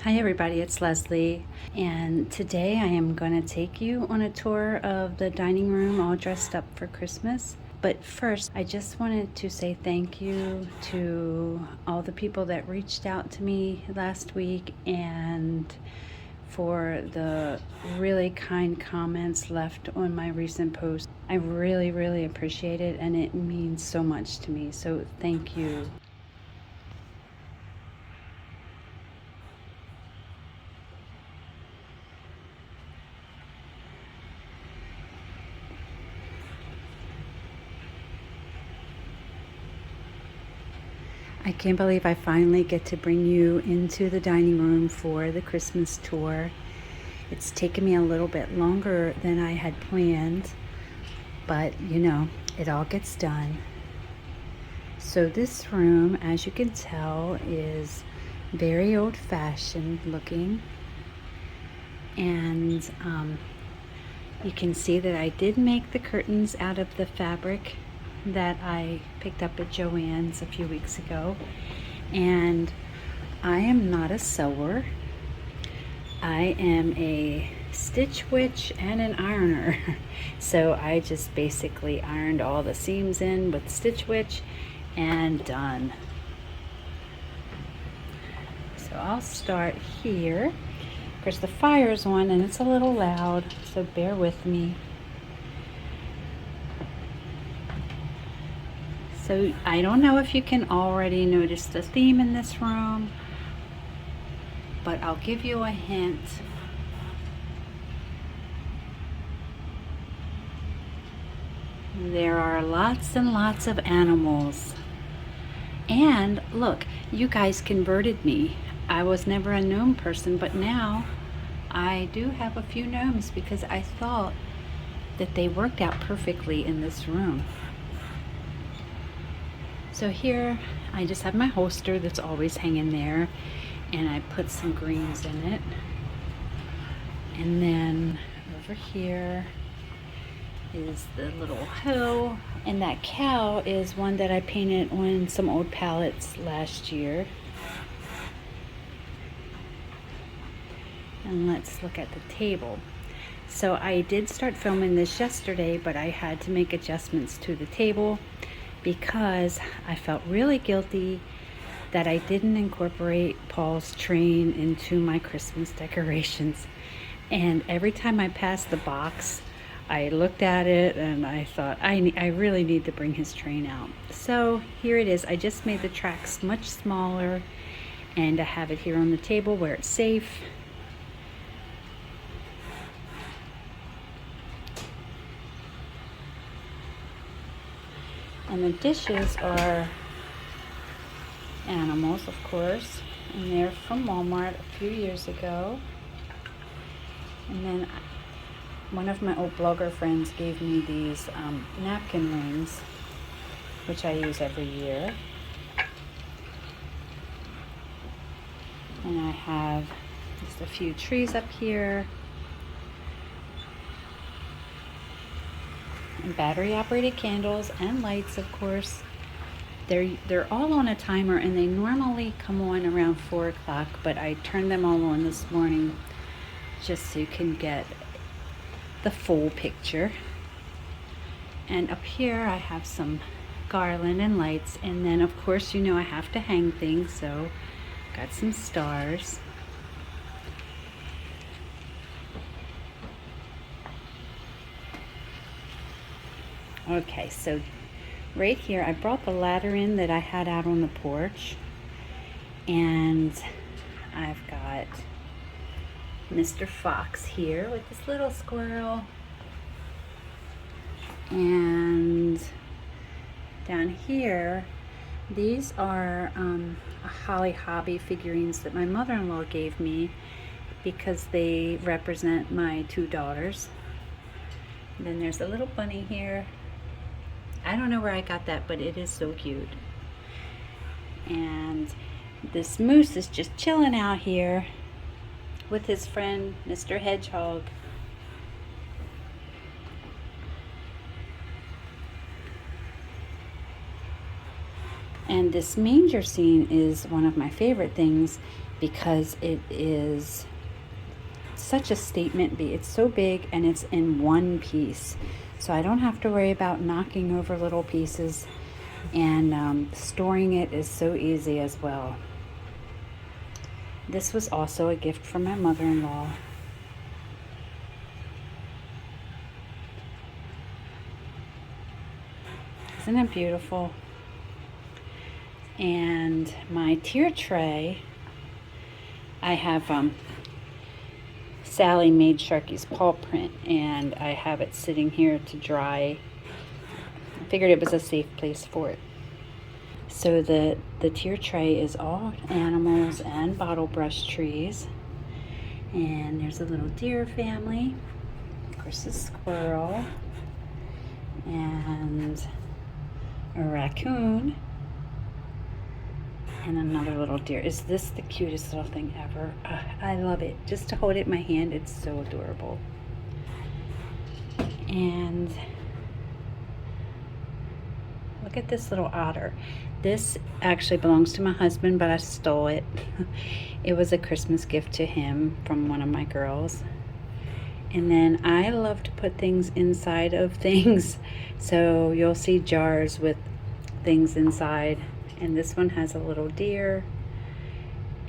Hi everybody, it's Leslie, and today I am going to take you on a tour of the dining room all dressed up for Christmas. But first, I just wanted to say thank you to all the people that reached out to me last week and for the really kind comments left on my recent post. I really appreciate it, and it means so much to me, so thank you. I can't believe I finally get to bring you into the dining room for the Christmas tour. It's taken me a little bit longer than I had planned, but it all gets done. So this room, as you can tell, is very old-fashioned looking, and you can see that I did make the curtains out of the fabric that I picked up at Joann's a few weeks ago. And I am not a sewer. I am a stitch witch and an ironer. So I just basically ironed all the seams in with Stitch Witch and done. So I'll start here. Of course the fire's on and it's a little loud, so bear with me. So I don't know if you can already notice the theme in this room, but I'll give you a hint. There are lots and lots of animals. And look, you guys converted me. I was never a gnome person, but now I do have a few gnomes because I thought that they worked out perfectly in this room. So here I just have my holster that's always hanging there, and I put some greens in it. And then over here is the little hoe, and that cow is one that I painted on some old palettes last year. And let's look at the table. So I did start filming this yesterday, but I had to make adjustments to the table because I felt really guilty that I didn't incorporate Paul's train into my Christmas decorations. And every time I passed the box, I looked at it and I thought, I really need to bring his train out. So here it is. I just made the tracks much smaller, and I have it here on the table where it's safe. And the dishes are animals, of course, and they're from Walmart a few years ago. And then one of my old blogger friends gave me these napkin rings, which I use every year. And I have just a few trees up here. And battery operated candles and lights, of course. They're all on a timer, and they normally come on around 4 o'clock, but I turned them all on this morning just so you can get the full picture. And up here I have some garland and lights, and then of course I have to hang things, so got some stars. Okay, so right here I brought the ladder in that I had out on the porch, and I've got Mr. Fox here with this little squirrel, and down here these are Holly Hobby figurines that my mother-in-law gave me because they represent my two daughters. And then there's a little bunny here. I don't know where I got that, but it is so cute. And this moose is just chilling out here with his friend, Mr. Hedgehog. And this manger scene is one of my favorite things because it is such a statement. It's so big and it's in one piece. So I don't have to worry about knocking over little pieces, and storing it is so easy as well. This was also a gift from my mother-in-law. Isn't it beautiful? And my tier tray, I have Sally made Sharky's paw print, and I have it sitting here to dry. I figured it was a safe place for it. So the tier tray is all animals and bottle brush trees. And there's a little deer family. Of course, a squirrel. And a raccoon. And another little deer. Is this the cutest little thing ever? I love it. Just to hold it in my hand, it's so adorable. And look at this little otter. This actually belongs to my husband, but I stole it. It was a Christmas gift to him from one of my girls. And then I love to put things inside of things. So you'll see jars with things inside. And this one has a little deer.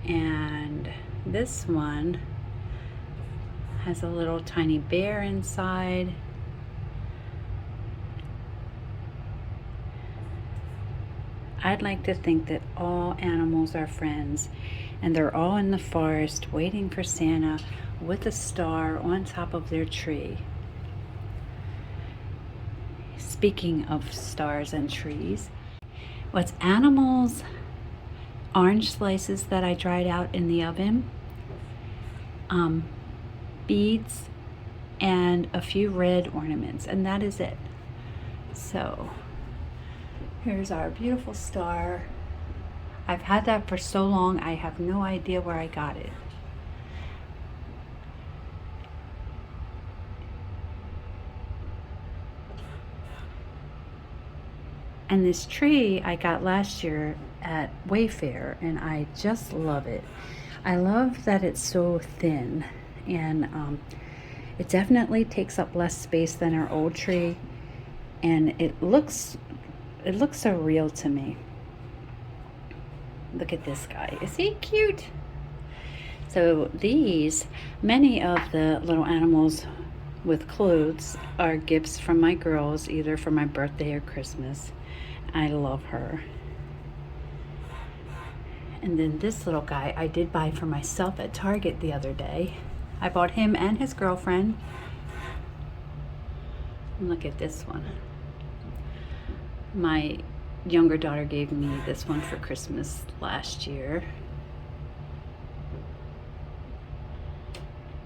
And this one has a little tiny bear inside. I'd like to think that all animals are friends, and they're all in the forest waiting for Santa with a star on top of their tree. Speaking of stars and trees, what's animals? Orange slices that I dried out in the oven, beads, and a few red ornaments, and that is it. So here's our beautiful star. I've had that for so long, I have no idea where I got it. And this tree I got last year at Wayfair, and I just love it. I love that it's so thin, and it definitely takes up less space than our old tree, and it looks so real to me. Look at this guy. Is he cute? So many of the little animals with clothes are gifts from my girls, either for my birthday or Christmas. I love her. And then this little guy I did buy for myself at Target the other day. I bought him and his girlfriend. And look at this one. My younger daughter gave me this one for Christmas last year.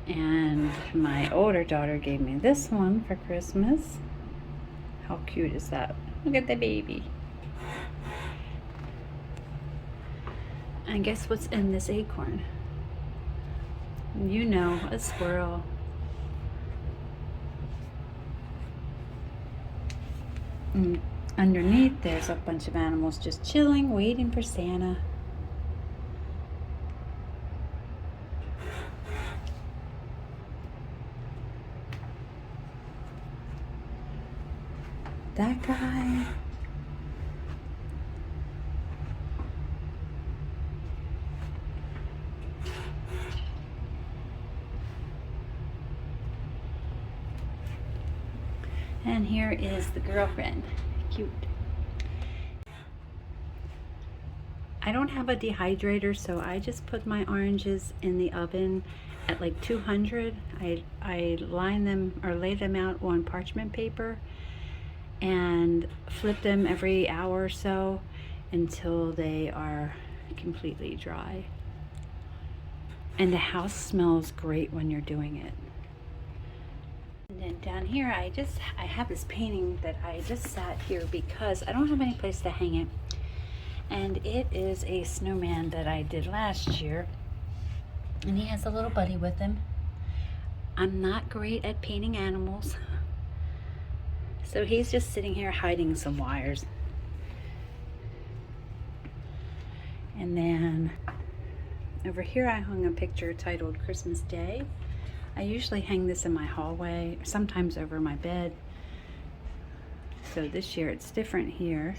And my older daughter gave me this one for Christmas. How cute is that? Look at the baby. And guess what's in this acorn? You know, a squirrel. And underneath, there's a bunch of animals just chilling, waiting for Santa. That guy. And here is the girlfriend. Cute. I don't have a dehydrator, so I just put my oranges in the oven at like 200. I line them or lay them out on parchment paper and flip them every hour or so until they are completely dry. And the house smells great when you're doing it. And then down here, I have this painting that I just sat here because I don't have any place to hang it. And it is a snowman that I did last year. And he has a little buddy with him. I'm not great at painting animals. So he's just sitting here hiding some wires. And then Over here I hung a picture titled Christmas Day. I usually hang this in my hallway, sometimes over my bed. So this year it's different here.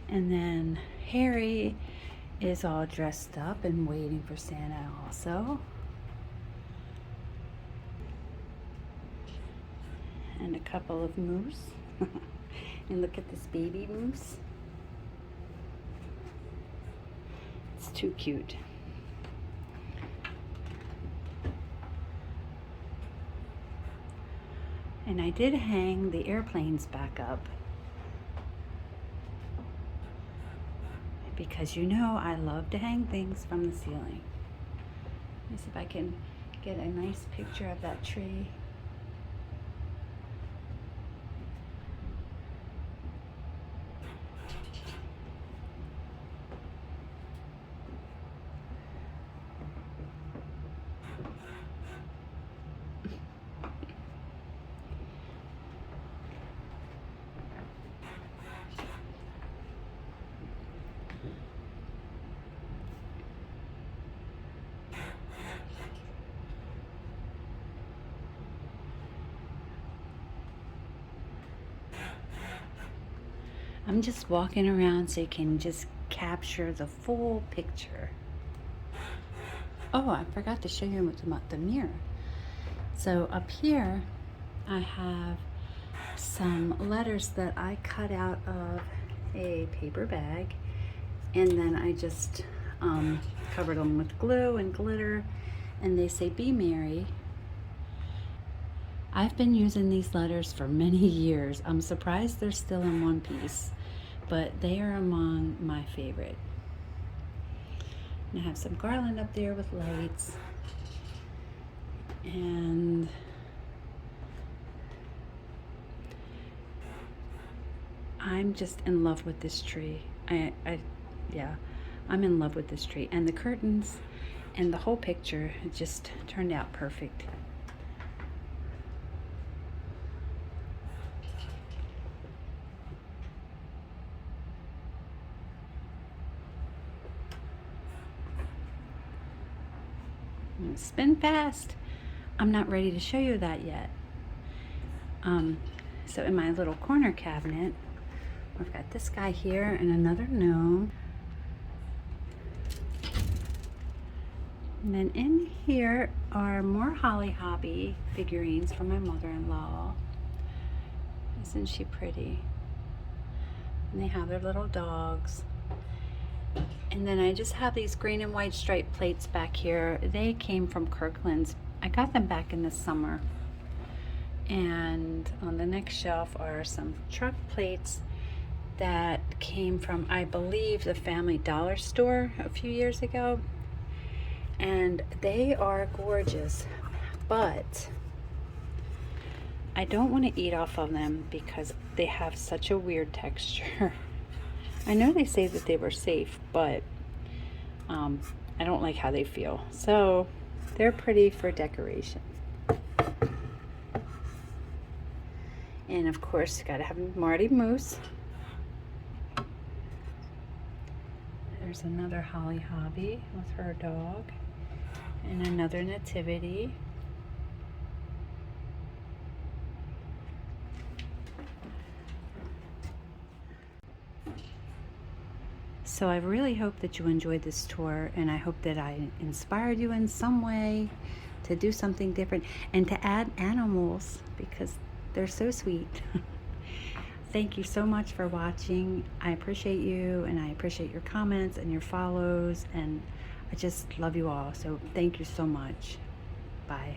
And then Harry is all dressed up and waiting for Santa also. And a couple of moose. And look at this baby moose. It's too cute. And I did hang the airplanes back up because you know I love to hang things from the ceiling. Let me see if I can get a nice picture of that tree. I'm just walking around so you can just capture the full picture. Oh, I forgot to show you the mirror. So up here, I have some letters that I cut out of a paper bag, and then I just covered them with glue and glitter, and they say, "Be merry." I've been using these letters for many years. I'm surprised they're still in one piece, but they are among my favorite. And I have some garland up there with lights. And I'm just in love with this tree. Yeah, I'm in love with this tree. And the curtains and the whole picture just turned out perfect. Spin fast. I'm not ready to show you that yet. So in my little corner cabinet, I've got this guy here and another gnome. And then in here are more Holly Hobby figurines from my mother-in-law. Isn't she pretty? And they have their little dogs. And then I just have these green and white striped plates back here. They came from Kirkland's. I got them back in the summer. And on the next shelf are some truck plates that came from, I believe, the Family Dollar store a few years ago. And they are gorgeous, but I don't want to eat off of them because they have such a weird texture. I know they say that they were safe, but I don't like how they feel. So they're pretty for decoration. And of course, got to have Marty Moose. There's another Holly Hobby with her dog. And another nativity. So I really hope that you enjoyed this tour, and I hope that I inspired you in some way to do something different and to add animals because they're so sweet. Thank you so much for watching. I appreciate you, and I appreciate your comments and your follows, and I just love you all. So thank you so much. Bye.